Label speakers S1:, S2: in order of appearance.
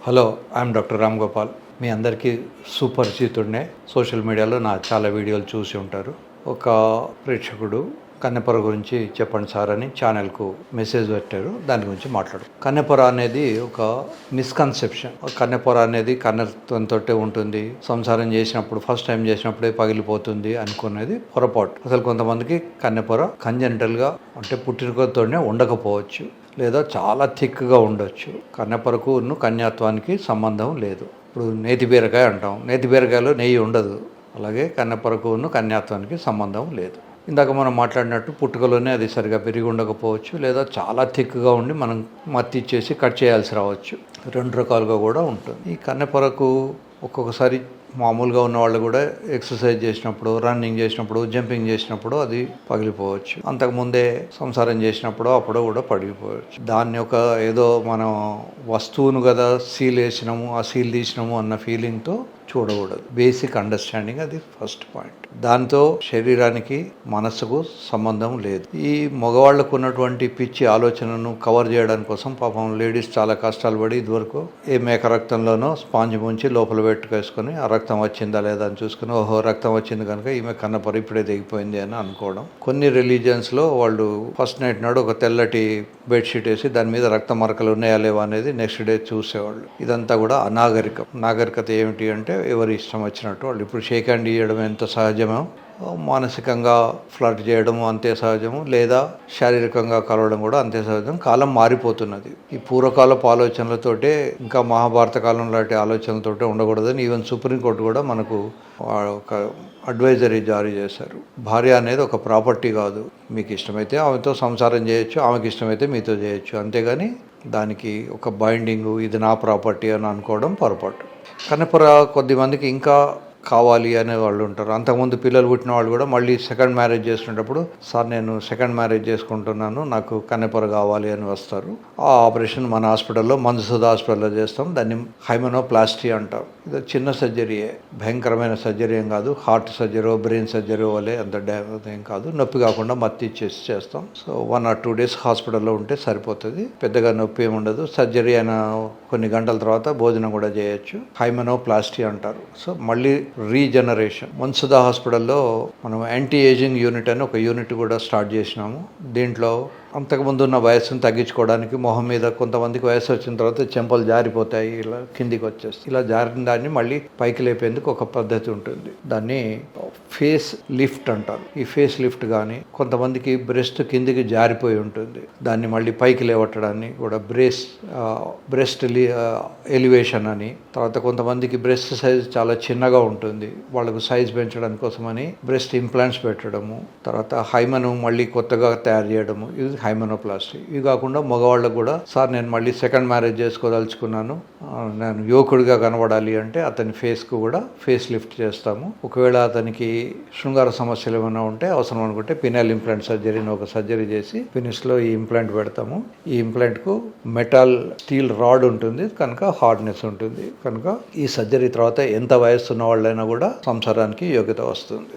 S1: Hello, I'm doctor Ram Gopal. మీ అందరికీ సుపరిచితుడినే. సోషల్ మీడియాలో నా చాలా వీడియోలు చూసి ఉంటారు. ఒక ప్రేక్షకుడు కన్నెపొర గురించి చెప్పండి సార్ అని ఛానల్కు మెసేజ్ పెట్టారు. దాని గురించి మాట్లాడు. కన్నెపొర అనేది ఒక మిస్కన్సెప్షన్. కన్నెపొర అనేది కన్నెతోటే ఉంటుంది, సంసారం చేసినప్పుడు ఫస్ట్ టైం చేసినప్పుడే పగిలిపోతుంది అనుకునేది పొరపాటు. అసలు కొంతమందికి కన్నెపొర కంజెంటల్గా అంటే పుట్టినతోనే ఉండకపోవచ్చు, లేదా చాలా థిక్గా ఉండొచ్చు. కన్నెపొరకు కన్యాత్వానికి సంబంధం లేదు. ఇప్పుడు నేతి బీరకాయ అంటాం, నేతి బీరకాయలో నెయ్యి ఉండదు. అలాగే కన్నెపొరకు కన్యాత్వానికి సంబంధం లేదు. ఇందాక మనం మాట్లాడినట్టు పుట్టుకలోనే అది సరిగా పెరిగి ఉండకపోవచ్చు, లేదా చాలా థిక్గా ఉండి మనం మత్తి ఇచ్చేసి కట్ చేయాల్సి రావచ్చు. రెండు రకాలుగా కూడా ఉంటుంది. ఈ కన్నెపొరకు ఒక్కొక్కసారి మామూలుగా ఉన్న వాళ్ళు కూడా ఎక్సర్సైజ్ చేసినప్పుడు, రన్నింగ్ చేసినప్పుడు, జంపింగ్ చేసినప్పుడు అది పగిలిపోవచ్చు. అంతకుముందే సంసారం చేసినప్పుడు అప్పుడు కూడా పగిలిపోవచ్చు. దాన్ని ఒక ఏదో మనం వస్తువును కదా సీల్ వేసినాము, ఆ సీల్ తీసినాము అన్న ఫీలింగ్తో చూడకూడదు. బేసిక్ అండర్స్టాండింగ్ అది ఫస్ట్ పాయింట్. దాంతో శరీరానికి మనస్సుకు సంబంధం లేదు. ఈ మగవాళ్లకు ఉన్నటువంటి పిచ్చి ఆలోచనను కవర్ చేయడానికి కోసం పాపం లేడీస్ చాలా కష్టాలు పడి ఇదివరకు ఏ మేక రక్తంలోనో స్పాంజ్ ముంచి లోపల పెట్టుకేసుకొని ఆ రక్తం వచ్చిందా లేదా అని చూసుకుని, ఓహో రక్తం వచ్చింది కనుక ఈమె కన్నపొర ఇప్పుడే దిగిపోయింది అని అనుకోవడం. కొన్ని రిలీజియన్స్లో వాళ్ళు ఫస్ట్ నైట్ నాడు ఒక తెల్లటి బెడ్షీట్ వేసి దాని మీద రక్త మరకలు ఉన్నాయా లేవా అనేది నెక్స్ట్ డే చూసేవాళ్ళు. ఇదంతా కూడా అనాగరికం. నాగరికత ఏమిటి అంటే ఎవరి ఇష్టం వచ్చినట్టు వాళ్ళు. ఇప్పుడు షేక్ హ్యాండ్ ఇవ్వడం ఎంత సహజమో, మానసికంగా ఫ్లర్ట్ చేయడం అంతే సహజము, లేదా శారీరకంగా కలవడం కూడా అంతే సహజం. కాలం మారిపోతున్నది. ఈ పూర్వకాలపు ఆలోచనలతోటే, ఇంకా మహాభారత కాలం లాంటి ఆలోచనలతోటే ఉండకూడదని ఈవెన్ సుప్రీంకోర్టు కూడా మనకు ఒక అడ్వైజరీ జారీ చేశారు. భార్య అనేది ఒక ప్రాపర్టీ కాదు. మీకు ఇష్టమైతే ఆమెతో సంసారం చేయొచ్చు, ఆమెకి ఇష్టమైతే మీతో చేయొచ్చు. అంతేగాని దానికి ఒక బైండింగు, ఇది నా ప్రాపర్టీ అని అనుకోవడం పొరపాటు. కన్నెపొర కొద్దిమందికి ఇంకా కావాలి అనే వాళ్ళు ఉంటారు. అంతకుముందు పిల్లలు పుట్టిన వాళ్ళు కూడా మళ్ళీ సెకండ్ మ్యారేజ్ చేసుకునేటప్పుడు, సార్ నేను సెకండ్ మ్యారేజ్ చేసుకుంటున్నాను, నాకు కన్నెపొర కావాలి అని వస్తారు. ఆ ఆపరేషన్ మన హాస్పిటల్లో, మంజుసుధ హాస్పిటల్లో చేస్తాం. దాన్ని హైమెనోప్లాస్టీ అంటాం. ఇది చిన్న సర్జరీయే, భయంకరమైన సర్జరీ ఏం కాదు. హార్ట్ సర్జరీ, బ్రెయిన్ సర్జరీ వల్లే అంత ఏం కాదు. నొప్పి కాకుండా మత్తి ఇచ్చేసి చేస్తాం. సో 1 or 2 days హాస్పిటల్లో ఉంటే సరిపోతుంది. పెద్దగా నొప్పి ఏమి ఉండదు. సర్జరీ అయిన కొన్ని గంటల తర్వాత భోజనం కూడా చేయొచ్చు. హైమెనోప్లాస్టీ అంటారు. సో మళ్ళీ రీజనరేషన్. మంజుసుధ హాస్పిటల్లో మనం యాంటీ ఏజింగ్ యూనిట్ అని ఒక యూనిట్ కూడా స్టార్ట్ చేసినాము. దీంట్లో అంతకుముందు ఉన్న వయస్సును తగ్గించుకోవడానికి మొహం మీద కొంతమందికి వయసు వచ్చిన తర్వాత చెంపలు జారిపోతాయి, ఇలా కిందికి వచ్చేస్తాయి. ఇలా జారిన దాన్ని మళ్ళీ పైకి లేపేందుకు ఒక పద్ధతి ఉంటుంది. దాన్ని ఫేస్ లిఫ్ట్ అంటారు. ఈ ఫేస్ లిఫ్ట్ కానీ, కొంతమందికి బ్రెస్ట్ కిందికి జారిపోయి ఉంటుంది, దాన్ని మళ్ళీ పైకి లేవట్టడాన్ని కూడా బ్రెస్ట్ ఎలివేషన్ అని. తర్వాత కొంతమందికి బ్రెస్ట్ సైజ్ చాలా చిన్నగా ఉంటుంది, వాళ్ళకు సైజ్ పెంచడానికి కోసమని బ్రెస్ట్ ఇంప్లాంట్స్ పెట్టడము. తర్వాత హైమను మళ్ళీ కొత్తగా తయారు చేయడము, ఇది హైమెనోప్లాస్టీ. ఇవి కాకుండా మగవాళ్ళకు కూడా, సార్ నేను మళ్ళీ సెకండ్ మ్యారేజ్ చేసుకోదలుచుకున్నాను, నేను యువకుడిగా కనబడాలి అంటే అతని ఫేస్కు కూడా ఫేస్ లిఫ్ట్ చేస్తాము. ఒకవేళ అతనికి శృంగార సమస్యలు ఏమైనా ఉంటే, అవసరం అనుకుంటే పినల్ ఇంప్లాంట్ సర్జరీని ఒక సర్జరీ చేసి పినిస్లో ఈ ఇంప్లాంట్ పెడతాము. ఈ ఇంప్లాంట్కు మెటల్ స్టీల్ రాడ్ ఉంటుంది కనుక హార్డ్నెస్ ఉంటుంది కనుక ఈ సర్జరీ తర్వాత ఎంత వయస్సు ఉన్న వాళ్ళైనా కూడా సంసారానికి యోగ్యత వస్తుంది.